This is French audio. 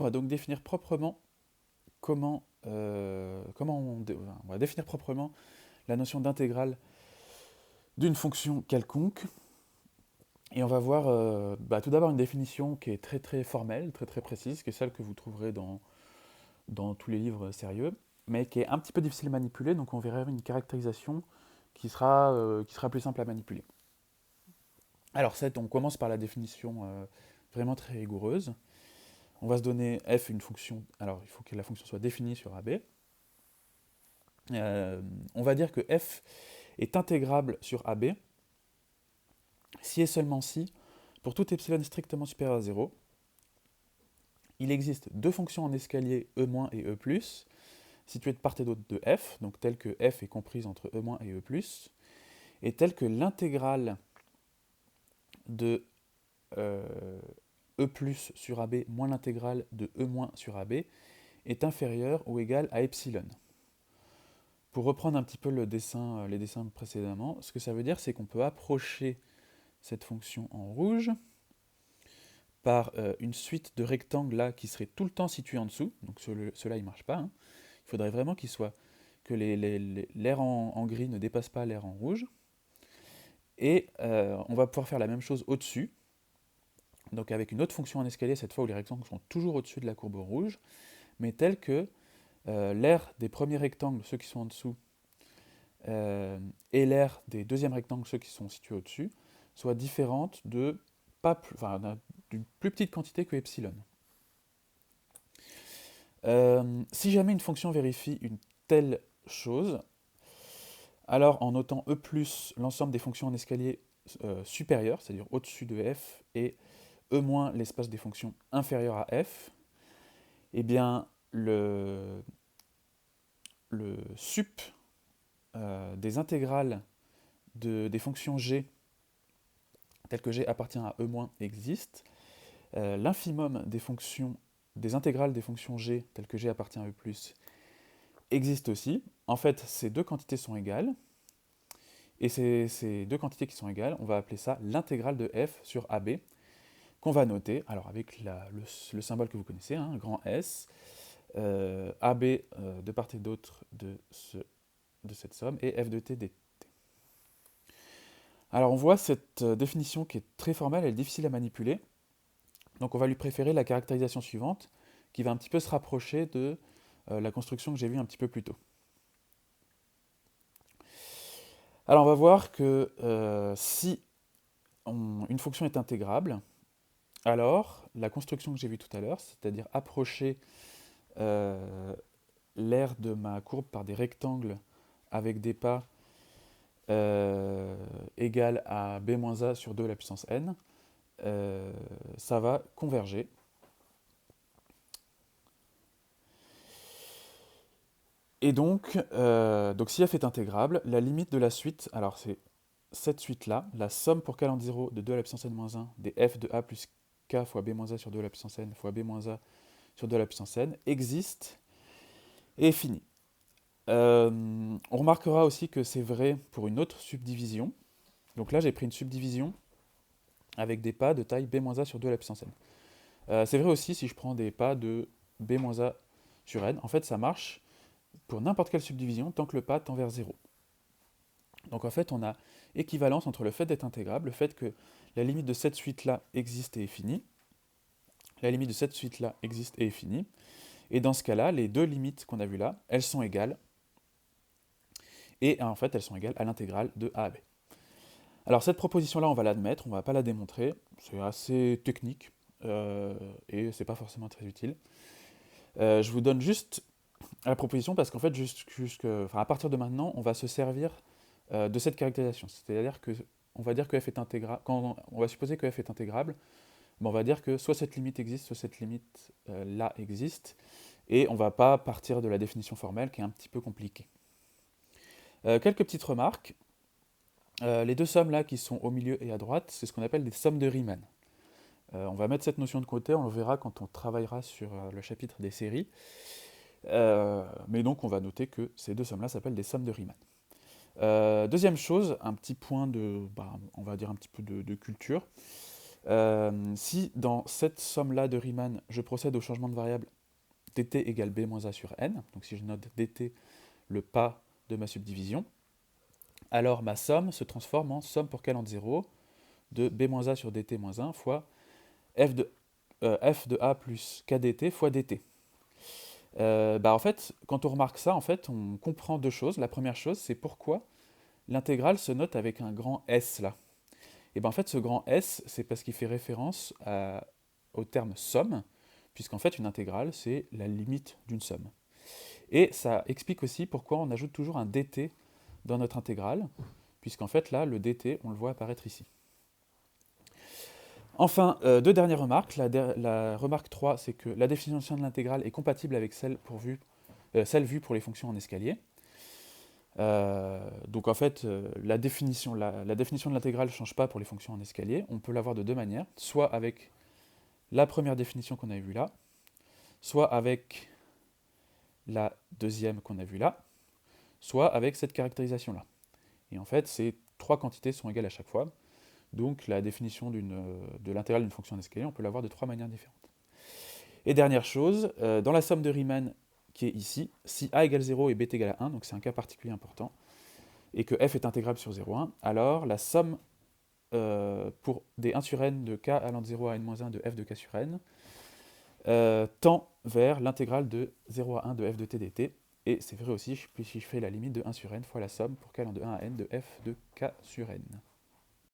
On va donc définir proprement on va définir proprement la notion d'intégrale d'une fonction quelconque. Et on va voir tout d'abord une définition qui est très très formelle, très très précise, qui est celle que vous trouverez dans tous les livres sérieux, mais qui est un petit peu difficile à manipuler, donc on verra une caractérisation qui sera plus simple à manipuler. Alors on commence par la définition vraiment très rigoureuse. On va se donner f une fonction, alors il faut que la fonction soit définie sur AB. On va dire que f est intégrable sur AB si et seulement si, pour tout epsilon strictement supérieur à 0, il existe deux fonctions en escalier e- et e+, situées de part et d'autre de f, donc telles que f est comprise entre e- et e+, et telles que l'intégrale de e+ sur AB moins l'intégrale de e- sur AB est inférieure ou égale à epsilon. Pour reprendre un petit peu les dessins précédemment, ce que ça veut dire, c'est qu'on peut approcher cette fonction en rouge par une suite de rectangles là qui seraient tout le temps situés en dessous. Donc ceux-là, ils ne marchent pas. Hein. Il faudrait vraiment que l'air en gris ne dépasse pas l'air en rouge. Et on va pouvoir faire la même chose au-dessus. Donc avec une autre fonction en escalier, cette fois où les rectangles sont toujours au-dessus de la courbe rouge, mais telle que l'aire des premiers rectangles, ceux qui sont en dessous, et l'aire des deuxièmes rectangles, ceux qui sont situés au-dessus, soient différentes d'une plus petite quantité que epsilon. Si jamais une fonction vérifie une telle chose, alors en notant e plus l'ensemble des fonctions en escalier supérieur, c'est-à-dire au-dessus de f, et e moins l'espace des fonctions inférieures à f, eh bien le sup des intégrales des fonctions g, telles que g appartient à e moins, existe. L'infimum des intégrales des fonctions g, telles que g appartient à e plus, existe aussi. En fait, ces deux quantités sont égales. Et ces deux quantités qui sont égales, on va appeler ça l'intégrale de f sur AB, qu'on va noter, alors avec le symbole que vous connaissez, hein, grand S, AB de part et d'autre de cette somme, et f de t dt. Alors on voit cette définition qui est très formelle, elle est difficile à manipuler, donc on va lui préférer la caractérisation suivante, qui va un petit peu se rapprocher de la construction que j'ai vue un petit peu plus tôt. Alors on va voir que si une fonction est intégrable, alors la construction que j'ai vue tout à l'heure, c'est-à-dire approcher l'aire de ma courbe par des rectangles avec des pas égal à b-a sur 2 à la puissance n, ça va converger. Et donc si f est intégrable, la limite de la suite, alors c'est cette suite-là, la somme pour k en 0 de 2 à la puissance n-1 des f de a plus k fois b-a sur 2 à la puissance n fois b-a sur 2 à la puissance n existe et est finie. On remarquera aussi que c'est vrai pour une autre subdivision. Donc là, j'ai pris une subdivision avec des pas de taille b-a sur 2 à la puissance n. C'est vrai aussi si je prends des pas de b-a sur n. En fait, ça marche pour n'importe quelle subdivision tant que le pas tend vers 0. Donc en fait, on a équivalence entre le fait d'être intégrable, le fait que la limite de cette suite-là existe et est finie, la limite de cette suite-là existe et est finie, et dans ce cas-là, les deux limites qu'on a vues là, elles sont égales, et en fait, elles sont égales à l'intégrale de a à b. Alors cette proposition-là, on va l'admettre, on ne va pas la démontrer, c'est assez technique, et c'est pas forcément très utile. Je vous donne juste la proposition parce qu'en fait, à partir de maintenant, on va se servir de cette caractérisation. C'est-à-dire que on va dire que f est intégrable. Quand on va supposer que f est intégrable, ben on va dire que soit cette limite existe, soit cette limite là existe, et on ne va pas partir de la définition formelle qui est un petit peu compliquée. Quelques petites remarques. Les deux sommes là qui sont au milieu et à droite, c'est ce qu'on appelle des sommes de Riemann. On va mettre cette notion de côté, on le verra quand on travaillera sur le chapitre des séries. Mais donc on va noter que ces deux sommes-là s'appellent des sommes de Riemann. Deuxième chose, un petit point on va dire un petit peu de culture. Si dans cette somme-là de Riemann, je procède au changement de variable dt égale b moins a sur n, donc si je note dt le pas de ma subdivision, alors ma somme se transforme en somme pour calandre 0 de b moins a sur dt moins 1 fois f de a plus kdt fois dt. En fait, quand on remarque ça, en fait, on comprend deux choses. La première chose, c'est pourquoi l'intégrale se note avec un grand S là. Et en fait, ce grand S, c'est parce qu'il fait référence au terme somme, puisqu'en fait, une intégrale, c'est la limite d'une somme. Et ça explique aussi pourquoi on ajoute toujours un dt dans notre intégrale, puisqu'en fait, là, le dt, on le voit apparaître ici. Enfin, deux dernières remarques. La remarque 3, c'est que la définition de l'intégrale est compatible avec celle vue pour les fonctions en escalier. Donc en fait, la définition de l'intégrale ne change pas pour les fonctions en escalier. On peut l'avoir de deux manières, soit avec la première définition qu'on a vue là, soit avec la deuxième qu'on a vue là, soit avec cette caractérisation-là. Et en fait, ces trois quantités sont égales à chaque fois. Donc la définition de l'intégrale d'une fonction en escalier, on peut l'avoir de trois manières différentes. Et dernière chose, dans la somme de Riemann qui est ici, si a égale 0 et b est égal à 1, donc c'est un cas particulier important, et que f est intégrable sur 0,1, alors la somme pour des 1 sur n de k allant de 0 à n-1 de f de k sur n tend vers l'intégrale de 0 à 1 de f de t dt, et c'est vrai aussi si je fais la limite de 1 sur n fois la somme pour k allant de 1 à n de f de k sur n.